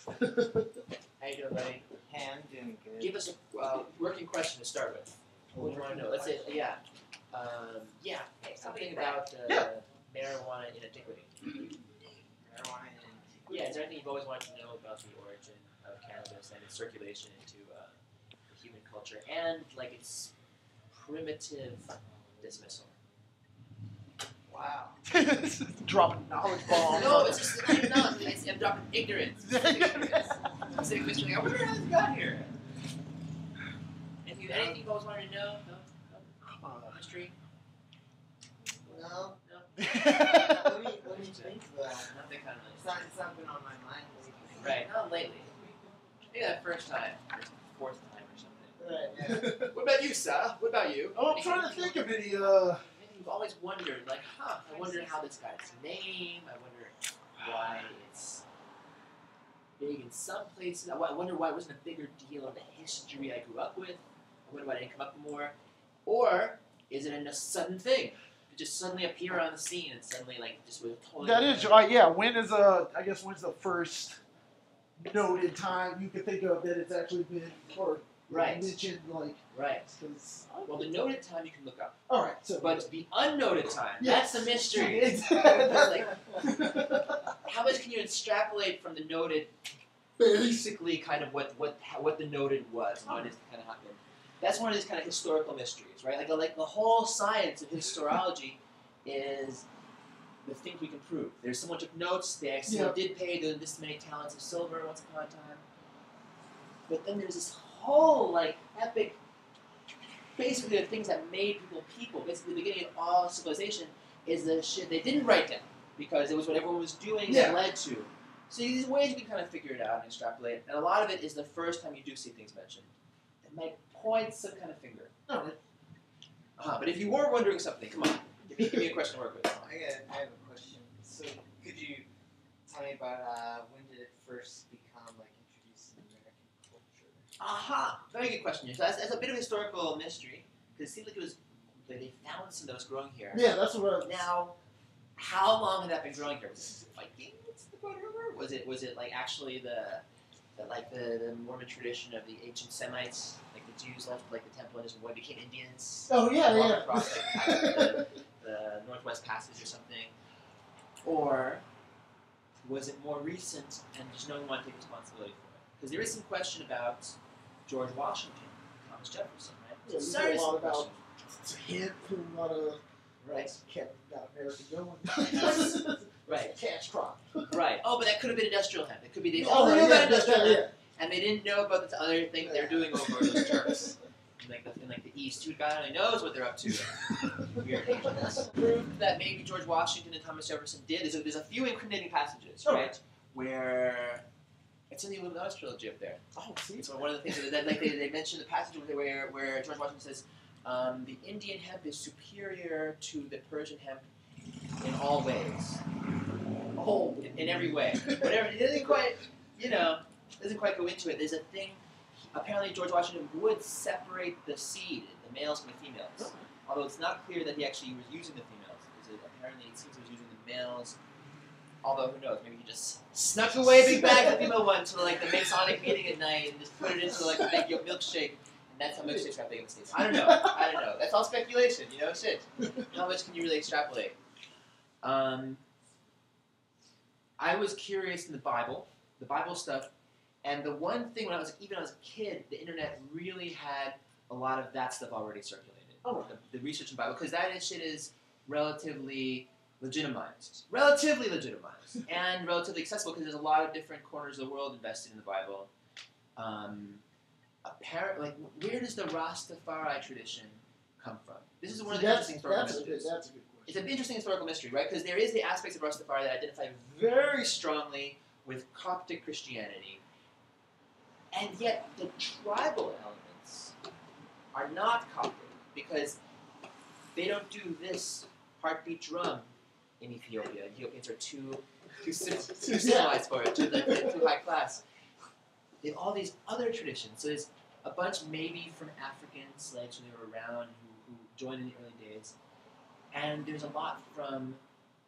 How you doing, buddy? Hand doing good. Give us a working question to start with. What do you want to know? Let's say, something about marijuana in antiquity. Marijuana and Yeah, is there anything you've always wanted to know about the origin of cannabis and its circulation into the human culture and like its primitive dismissal? wow. Dropping knowledge bombs. No, it's just not even knowledge. I'm dropping ignorance. Specific mystery. I wonder how this got here. Anything you've always wanted to know? No? Mystery? No. No? let me think about it. Nothing kind of It's not been on my mind lately. Right, not lately. Maybe that first time, or fourth time or something. Right, yeah. What about you, Sa? What about you? I'm trying to think of any. Anything you've always wondered, like, I wonder how this got its name. I wonder why it's big in some places. I wonder why it wasn't a bigger deal in the history I grew up with. I wonder why it didn't come up more. Or is it a sudden thing? It just suddenly appear on the scene and suddenly, like, just was totally. That is, yeah. When's the first noted time you could think of that it's actually been or mentioned, like. Right. Well, the noted time you can look up. All right. So. But the unnoted time, yes. That's the mystery. Exactly. How much can you extrapolate from the noted? Basically, kind of what the noted was and what it kind of happened. That's one of these kind of historical mysteries, right? Like the whole science of historiology is the things we can prove. There's someone took notes. They actually did pay this many talents of silver once upon a time. But then there's this whole like epic, basically the things that made people. Basically, the beginning of all civilization is the shit they didn't write down because it was what everyone was doing and led to. So these ways you can kind of figure it out and extrapolate. And a lot of it is the first time you do see things mentioned. It might point some kind of finger. But if you were wondering something, come on. Give me a question to work with. I have a question. So could you tell me about when did it first become like introduced in American culture? Aha! Very good question. So that's a bit of a historical mystery because it seems like it was they found some that was growing here. Yeah, that's what. Now, how long had that been growing here? Was it Vikings? Was it like actually the Mormon tradition of the ancient Semites, like the Jews left like the temple and just became Indians? Oh yeah. Across the Northwest Passage or something, or was it more recent and just no one wanted to take responsibility for it? Because there is some question about George Washington, Thomas Jefferson, right? Yeah, Serious a lot question. It's a hint from a lot of kept America going. Right. Cash crop. Right. Oh, but that could have been industrial hemp. It could be they knew about about industrial hemp, yeah. and they didn't know about this other thing they're doing over those Turks. In the East, who God only knows what they're up to. Weird Asians. Proved that maybe George Washington and Thomas Jefferson did. There's a few incriminating passages, right, where it's in the Illuminati trilogy up there. Oh, see. So one of the things that they mention the passage where George Washington says the Indian hemp is superior to the Persian hemp in all ways. Oh, in every way. Whatever. It doesn't quite go into it. There's a thing. Apparently, George Washington would separate the seed, the males from the females. Although it's not clear that he actually was using the females. Apparently, it seems he was using the males. Although, who knows? Maybe he just snuck away a big bag of the female one to like the Masonic meeting at night and just put it into like a big milkshake. And that's how milkshakes got big in the States. I don't know. That's all speculation, shit. How much can you really extrapolate? I was curious in the Bible stuff, and the one thing when I was a kid, the internet really had a lot of that stuff already circulated. Oh. The research in the Bible, because that shit is relatively legitimized, and relatively accessible because there's a lot of different corners of the world invested in the Bible. Where does the Rastafari tradition come from? This is one of the interesting historical mysteries. That's a good question. It's an interesting historical mystery, right? Because there is the aspects of Rastafari that identify very strongly with Coptic Christianity, and yet the tribal elements are not Coptic because they don't do this heartbeat drum in Ethiopia. Ethiopians are too civilized for it, too high class. They have all these other traditions. So there's a bunch maybe from African slaves when they were around who joined in the early days. And there's a lot from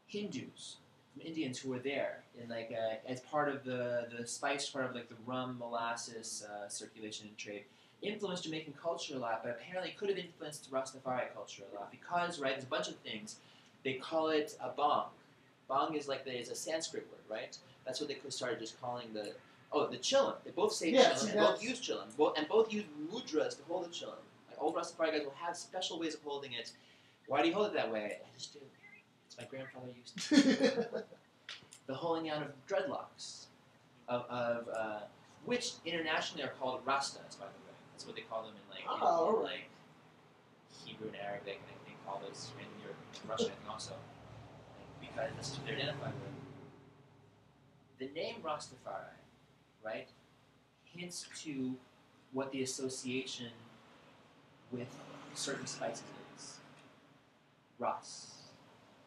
Hindus, Indians who were there in like as part of the spice part of like the rum molasses circulation and trade, influenced Jamaican culture a lot, but apparently could have influenced Rastafari culture a lot because there's a bunch of things. They call it a bong. Bong is a Sanskrit word, right? That's what they started just calling the chillum. They both say chillum and both use chillum, and both use mudras to hold the chillum. Like old Rastafari guys will have special ways of holding it. Why do you hold it that way? I just do. It's my grandfather used to. The holding out of dreadlocks, which internationally are called rastas, by the way. That's what they call them in like Hebrew and Arabic, and I think all those in Europe, Russian, I think also, because this is what they're identified with. The name Rastafari, right, hints to what the association with certain spices is. Ras.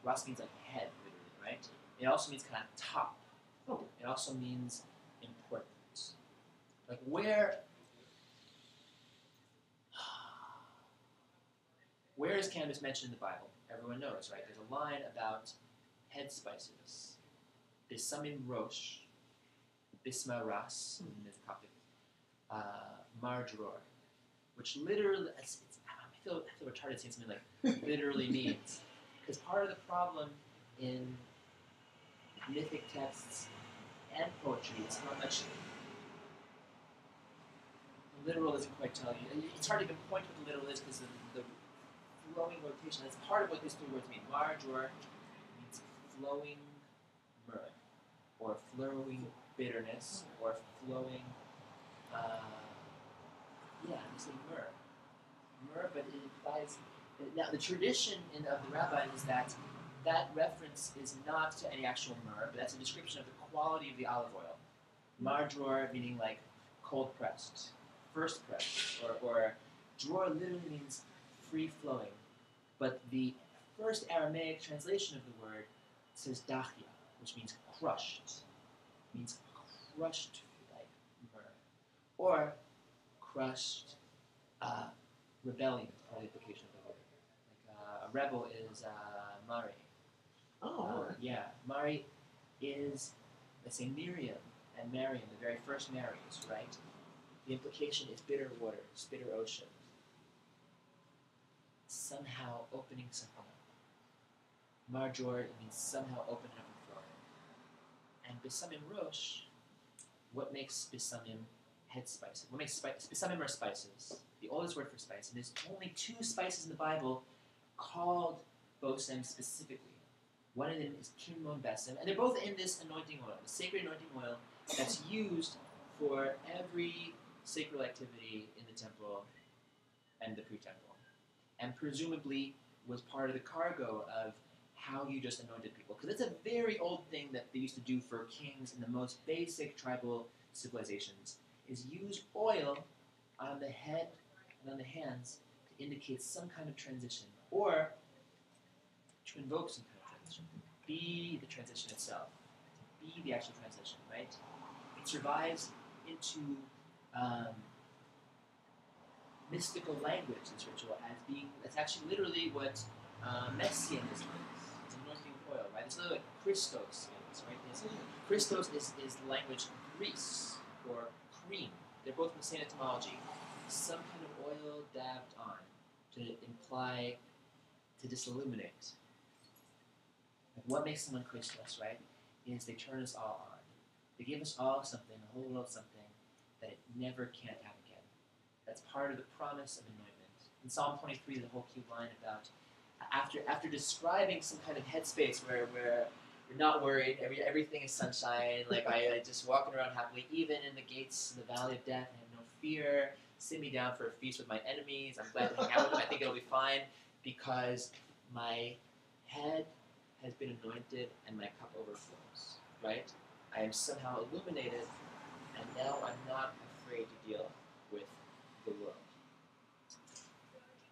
Ras means like head, literally, right? It also means kind of top. It also means important. Like where is cannabis mentioned in the Bible? Everyone knows, right? There's a line about head spices. Bisamim rosh, bisma ras, in the Coptic, marjoror, which literally, I feel retarded saying something like literally means. Because part of the problem in mythic texts and poetry is how much literal doesn't quite tell you. It's hard to even point what the literal is because of the flowing rotation. That's part of what these three words mean. Marjor means flowing myrrh, or flowing bitterness, or flowing, I'm saying myrrh. Myrrh, but it implies. Now, the tradition of the rabbi is that reference is not to any actual myrrh, but that's a description of the quality of the olive oil. Marjor meaning like cold pressed, first pressed, or dror literally means free flowing. But the first Aramaic translation of the word says dachia, which means crushed. It means crushed like myrrh. Or crushed rebellion, part of the implication of the word. Like a rebel is Mari. Yeah, Mari is, let's say, Miriam and Mariam, the very first Marys, right? The implication is bitter waters, bitter ocean. Somehow opening something up. Marjor means somehow open up and flowing. And Bisamim Rosh, what makes Bisamim head spices? What makes Bisamim are spices? The oldest word for spice. And there's only two spices in the Bible called Bosem specifically. One of them is Kimon Besem, and they're both in this anointing oil, the sacred anointing oil that's used for every sacred activity in the temple and the pre-temple, and presumably was part of the cargo of how you just anointed people. Because it's a very old thing that they used to do for kings in the most basic tribal civilizations, is use oil on the head and on the hands to indicate some kind of transition, or to invoke some kind of transition. Be the transition itself. Be the actual transition, right? It survives into mystical language, this ritual, as being, that's actually literally what messianism is. It's anointing oil, right? It's literally like Christos is, right? Christos is the language grease or cream. They're both from the same etymology. Some kind of oil dabbed on to imply, to disilluminate. Like what makes someone Christos, right, is they turn us all on. They give us all something, the whole world something, that it never can't have again. That's part of the promise of anointment. In Psalm 23, the whole cute line about, after describing some kind of headspace where you're not worried, everything is sunshine, like I just walking around happily, even in the gates of the valley of death, I have no fear, sit me down for a feast with my enemies, I'm glad to hang out with them, I think it'll be fine, because my head has been anointed and my cup overflows, right? I am somehow illuminated, and now I'm not afraid to deal with the world.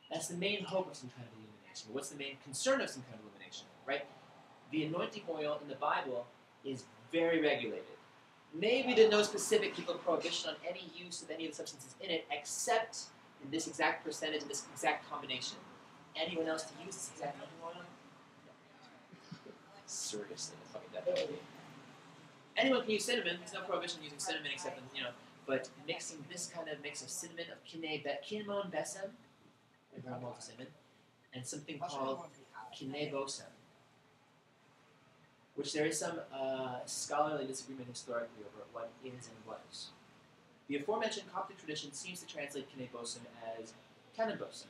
That's the main hope of some kind of illumination. What's the main concern of some kind of illumination, right? The anointing oil in the Bible is very regulated. Maybe there's no specific legal prohibition on any use of any of the substances in it, except in this exact percentage, in this exact combination. Anyone else to use this exact anointing oil? seriously, fucking definitely. Anyone can use cinnamon. There's no prohibition using cinnamon except in, but mixing this kind of mix of cinnamon, of kinemon besem, brown malted cinnamon, and something called kinebosem, which there is some scholarly disagreement historically over what is and was. The aforementioned Coptic tradition seems to translate kinebosem as cannabosem,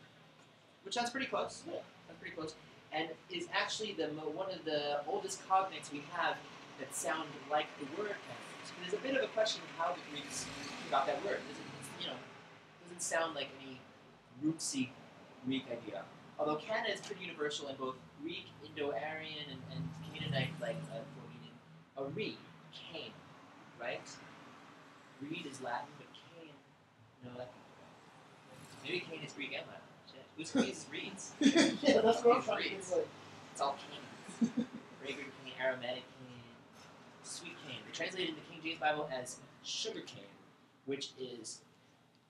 which sounds pretty close. Yeah, sounds pretty close, and is actually one of the oldest cognates we have that sound like the word cannabis. But there's a bit of a question of how the Greeks got that word. Doesn't sound like any rootsy Greek idea. Although Canada is pretty universal in both Greek, Indo-Aryan, and Canaanite, meaning a reed, cane, right? Reed is Latin, but cane, no, that can't be right. Maybe cane is Greek and Latin. Shit. Who uses reeds? Yeah, that's what I'm trying to think. It's all cane. Fragrant cane, aromatic cane, sweet cane. They translated in the King James Bible as sugar cane, which is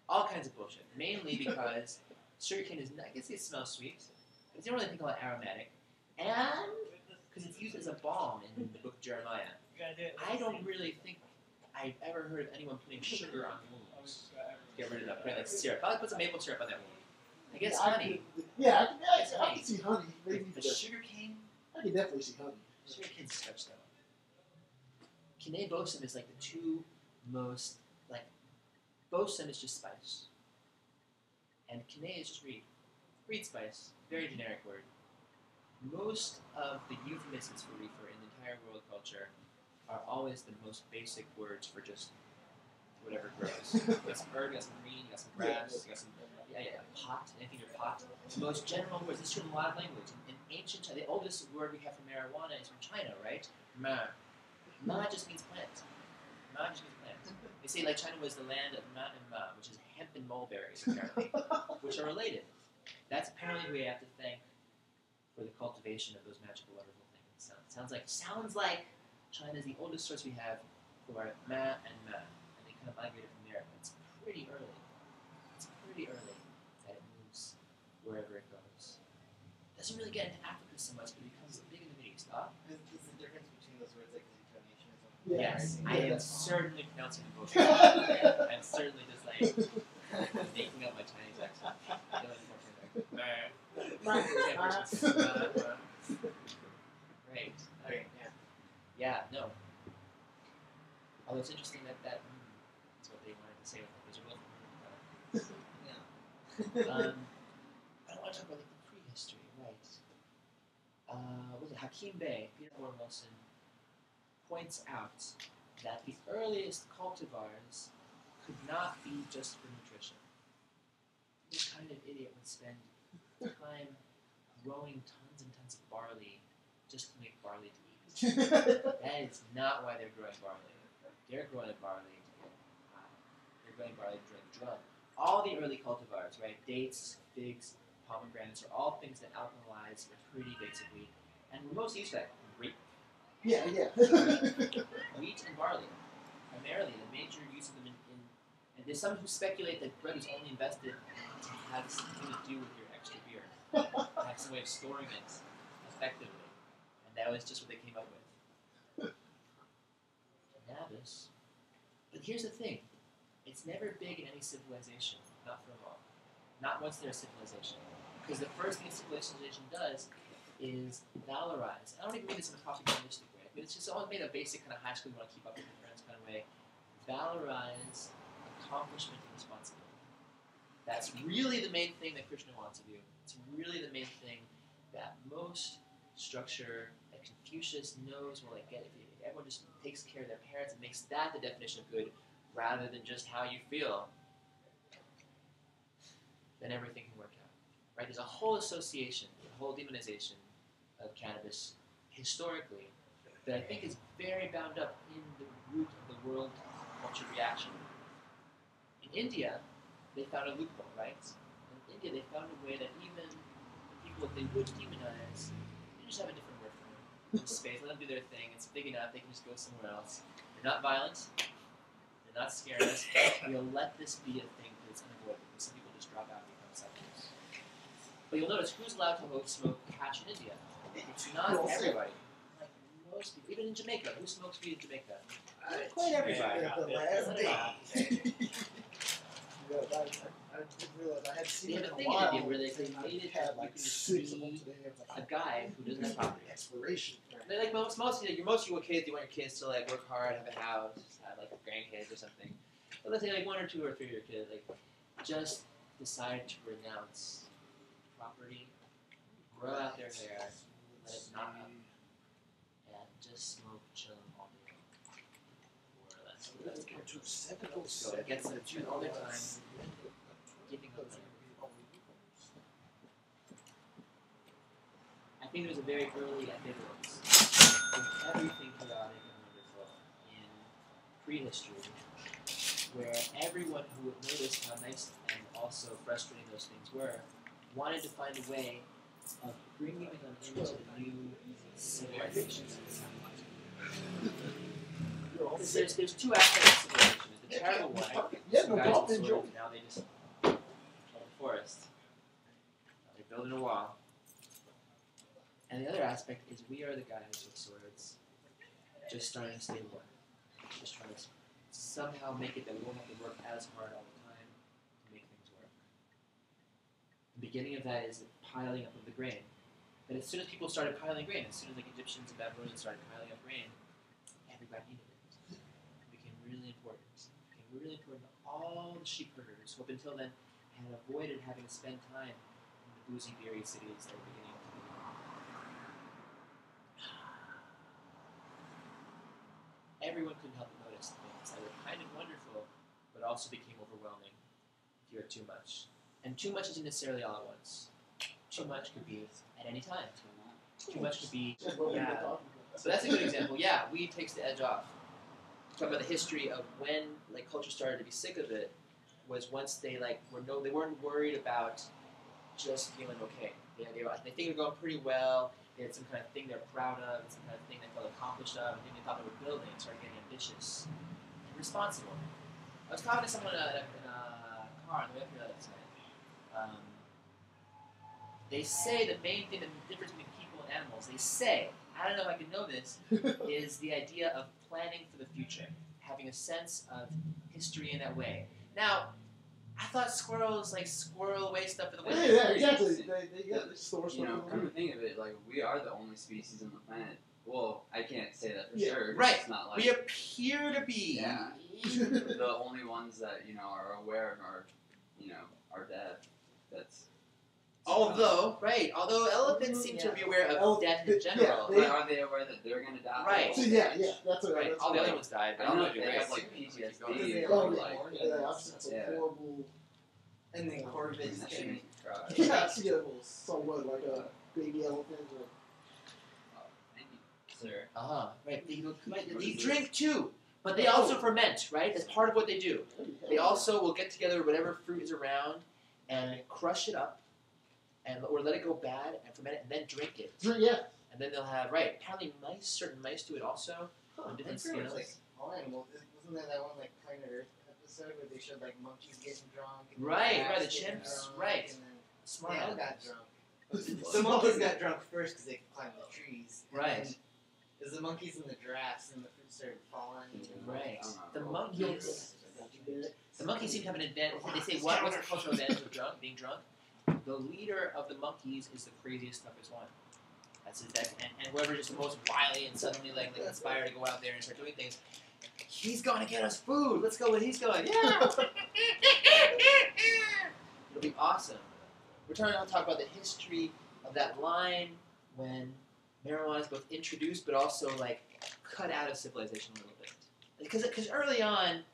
all kinds of bullshit. Mainly because sugar cane is, I guess it smells sweet, but you don't really think about aromatic. And because it's used as a balm in the book of Jeremiah. I don't really think I've ever heard of anyone putting sugar on wounds. Get rid of that. Putting like syrup. Probably put some maple syrup on that wound. I guess honey. I can see honey. Maybe but sugar cane? I can definitely see honey. Sugar cane's such though. Kinebosem is like the two most, bosem is just spice. And kine is just reed. Reed spice. Very generic word. Most of the euphemisms for reefer in the entire world culture are always the most basic words for just whatever grows. You got some herb, you got some green, you got some grass, you got some pot, anything your pot. The most general words. This is from a lot of language. In ancient China, the oldest word we have for marijuana is from China, right? Ma. Ma just means plant. Ma just means plant. They say China was the land of ma and ma, which is hemp and mulberries, apparently, which are related. That's apparently who we have to thank for the cultivation of those magical, wonderful things. Sounds like China is the oldest source we have for ma and ma, and they kind of migrated from there. It's pretty early. That it moves wherever it goes. Doesn't really get into Africa so much, but it becomes big in the Middle East. Is the difference between those words like intonation or something? Yes, I am certainly pronouncing them both. I'm certainly just making up my Chinese accent. Great. Okay, yeah, no. Although it's interesting that that's what they wanted to say with it. Those are both. I don't want to talk about the prehistory, right? Was it Hakim Bey, Peter Warren Wilson, points out that the earliest cultivars could not be just for nutrition. This kind of idiot would spend time growing tons and tons of barley just to make barley to eat. That is not why they're growing barley. They're growing barley to get high. They're growing barley to drink drum. All the early cultivars, right? Dates, figs, pomegranates are all things that alkalize pretty basically. And we're most used to that. Grape. Yeah. Wheat and barley. Primarily, the major use of them and there's some who speculate that bread was only invented to have something to do with your extra beer. To have some way of storing it effectively. And that was just what they came up with. Cannabis. But here's the thing. It's never big in any civilization, not for long. Not once there's civilization. Because the first thing civilization does is valorize. I don't even mean this in a propagandistic way. I mean, it's just all made a basic kind of high school, you want to keep up with your friends kind of way. Valorize accomplishment and responsibility. That's really the main thing that Krishna wants of you. It's really the main thing that most structure, that Confucius knows will get if everyone just takes care of their parents and makes that the definition of good, rather than just how you feel, then everything can work out. Right? There's a whole association, a whole demonization of cannabis historically that I think is very bound up in the root of the world culture reaction. In India, they found a loophole, right? In India, they found a way that even the people that they would demonize, they just have a different word for them. Space, let them do their thing. It's big enough. They can just go somewhere else. They're not violent. Not scaring us. We'll let this be a thing because it's unavoidable. Some people just drop out and become psychos. But you'll notice who's allowed to smoke hash in India? It's not everybody. most people, even in Jamaica, who smokes weed in Jamaica? Quite everybody. The last day. Yeah, I didn't realize I had seen They it have a in thing a while. in India where they made it had that like you can 6 of them see today. It was a like guy who doesn't have property. Exploration. They're like most of you kids, you want your kids to like work hard, have a house, have like grandkids or something. But let's say like 1 or 2 or 3 of your kids like just decide to renounce property, grow out their hair, let it knot up, and just smoke, chill all day long. More or less. Let's go to 707. So it gets them to all their time giving up on everything. I think there was a very early ambivalence with everything chaotic and wonderful in prehistory, where everyone who would notice how nice and also frustrating those things were wanted to find a way of bringing them into the new civilization. There's 2 aspects of civilization. There's the terrible one. Yeah, Some no guys problem. with Enjoy. swords, now they just kill the forest. They're building a wall. And the other aspect is we are the guys with swords, just starting to stay one. Just trying to somehow make it that we won't have to work as hard all the time to make things work. The beginning of that is the piling up of the grain. But as soon as people started piling grain, as soon as like Egyptians and Babylonians started piling up grain, everybody needed it. It became really important. It became really important to all the sheep herders who up until then had avoided having to spend time in the boozy, beery cities that were beginning to be. Everyone couldn't help but notice things that were kind of wonderful, but also became overwhelming if you had too much. And too much isn't necessarily all at once. Too much could be at any time. Too much could be, yeah. So that's a good example. Yeah, weed takes the edge off. Talk about the history of when like culture started to be sick of it was once they like they weren't worried about just feeling okay. They think they're going pretty well. They had some kind of thing they're proud of, and some kind of thing they felt accomplished of, and thing they thought they were building, and started getting ambitious and responsible. I was talking to someone in a car on the way up here last night. They say the main thing, the difference between people and animals, they say, I don't know if I can know this, is the idea of planning for the future, having a sense of history in that way. Now, I thought squirrels like squirrel away stuff for the winter. Yeah, exactly. They got the store You know, stuff. come to think of it, like, we are the only species on the planet. Well, I can't say that for Yeah, sure. right. It's not like, We appear to be. yeah, the only ones that, you know, are aware of our death. That's... Although elephants seem to be aware of death in general. But are they aware that they're going to die? Right. So yeah, that's what. Right. That's All the what other ones died, but I I'm know not they doing have, right. like, PTSD They or, are like... I've seen some Yeah. horrible. And then corvids That shit can makes me cry. Yeah, so what, like a baby elephant or. Thank you, sir. Right. They drink too, but they also ferment, right? That's part of what they do. They also will get together whatever fruit is around and crush it up, or let it go bad and ferment it, and then drink it. Yeah. And then they'll have apparently certain mice do it also on different scales. like all animals. Wasn't there that one like Planet Earth episode where they showed like monkeys getting drunk? And Right, the the giraffes getting drunk, drunk, right. And then Smart they all animals. got drunk. The monkeys got drunk first because they could climb the trees. And Right. then it was the monkeys and the giraffes, and the fruit started falling. And Right. I The don't know. monkeys seem to have an advantage. They say what's the cultural advantage of being drunk? The leader of the monkeys is the craziest, toughest one. And whoever is the most wily and suddenly like inspired to go out there and start doing things, he's going to get us food. Let's go where he's going. Yeah. It'll be awesome. We're trying to talk about the history of that line when marijuana is both introduced but also like cut out of civilization a little bit. Because early on,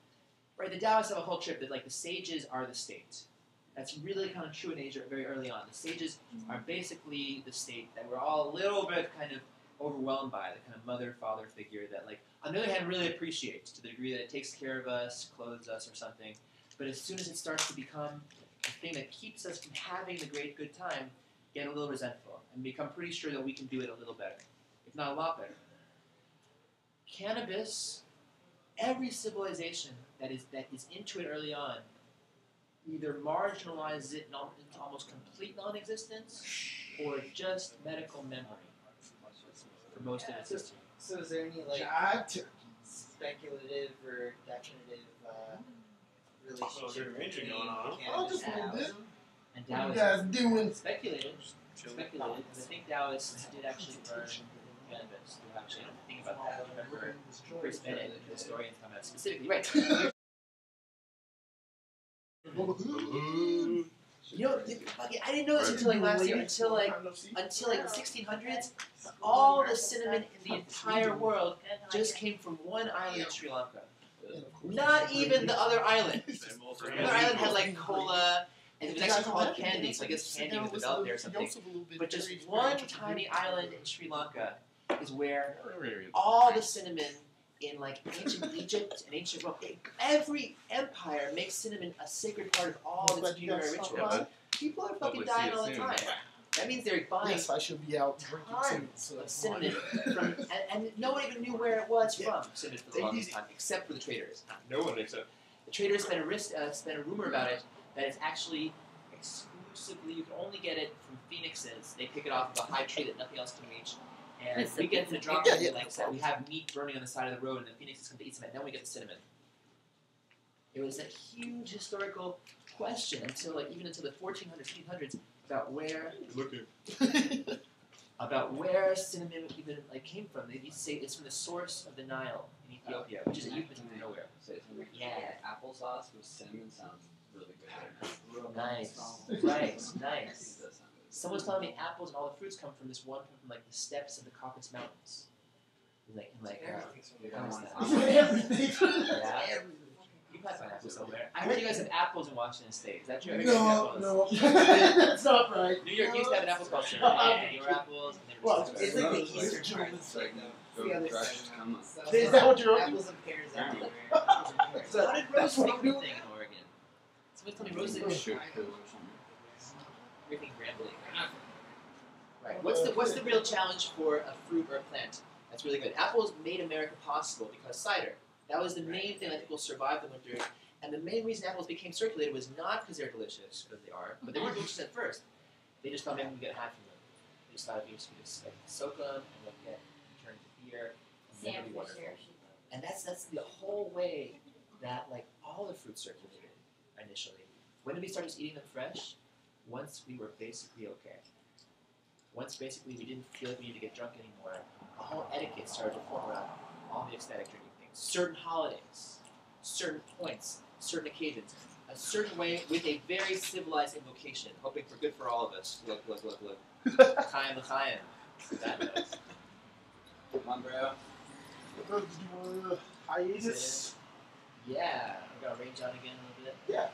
right, the Taoists have a whole trip that like the sages are the state. That's really kind of true in Asia very early on. The sages are basically the state that we're all a little bit kind of overwhelmed by, the kind of mother-father figure that, like, on the other hand, really appreciates to the degree that it takes care of us, clothes us, or something. But as soon as it starts to become the thing that keeps us from having the great good time, get a little resentful and become pretty sure that we can do it a little better, if not a lot better. Cannabis, every civilization that is into it early on, either marginalizes it into almost complete non-existence or just medical memory for most of its history. So is there any like Jive turkey. speculative or definitive relationship ranging between going on. cannabis just and a little bit. Taoism? And What you Taoism guys doing? speculated, because I think Taoists did actually burn cannabis. They actually, I don't think about that. I remember Chris Bennett, the historians, come out specifically. Right. You know, I didn't know this until like last year, until like the 1600s. All the cinnamon in the entire world just came from one island in Sri Lanka. Not even the other island. The other island had like cola, and it was actually called candy, so I guess candy was developed there or something. But just one tiny island in Sri Lanka is where all the cinnamon in like ancient Egypt and ancient Rome, every empire makes cinnamon a sacred part of all of its funerary rituals. People are fucking dying all the time. That means they're buying Yes, I should be out drinking too. of cinnamon from, and no one even knew where it was from. Cinnamon for the longest time, except for the traders. No one except. The traders spent a rumor about it that it's actually exclusively, you can only get it from phoenixes. They pick it off of a high tree that nothing else can reach. And we get to the drop like that. We have meat burning on the side of the road, and the phoenixes come to eat some of it. Then we get the cinnamon. It was a huge historical question until even until the 1400s, 1500s about where cinnamon even came from. They used to say it's from the source of the Nile in Ethiopia, which is a euphemism for nowhere. Yeah, applesauce with cinnamon sounds really good. Nice, right, nice. Someone's telling me apples and all the fruits come from this one from the steppes of the Caucasus Mountains. Everything. Yeah. You probably find apples somewhere. I heard you guys have apples in Washington State. Is that true? No, that's not right. New York used to have an apple culture. And your apples. And Well, It's like the eastern part. It's like It's the other fresh side. come So Is that what you're apples and pears everywhere. So how did That's Rose what make I'm doing. everything in Oregon? Someone told me Rose didn't Shoot. everything rambling. Right. What's the real challenge for a fruit or a plant? That's really good. Apples made America possible because cider. That was the main thing that people survived the winter. And the main reason apples became circulated was not because they're delicious, because they are, but they weren't delicious at first. They just thought maybe we could get high from them. They just thought it'd be just soak them and turn to beer. And that'd be wonderful. And that's the whole way that all the fruit circulated initially. When did we start just eating them fresh? Once we were basically okay. Once basically we didn't feel like we needed to get drunk anymore, a whole etiquette started to form around all the ecstatic drinking things. Certain holidays, certain points, certain occasions, a certain way with a very civilized invocation, hoping for good for all of us. Look. L'chaim, l'chaim. That knows. Come on, bro. Hiatus. Yeah, I'm gonna range on again a little bit. Yeah.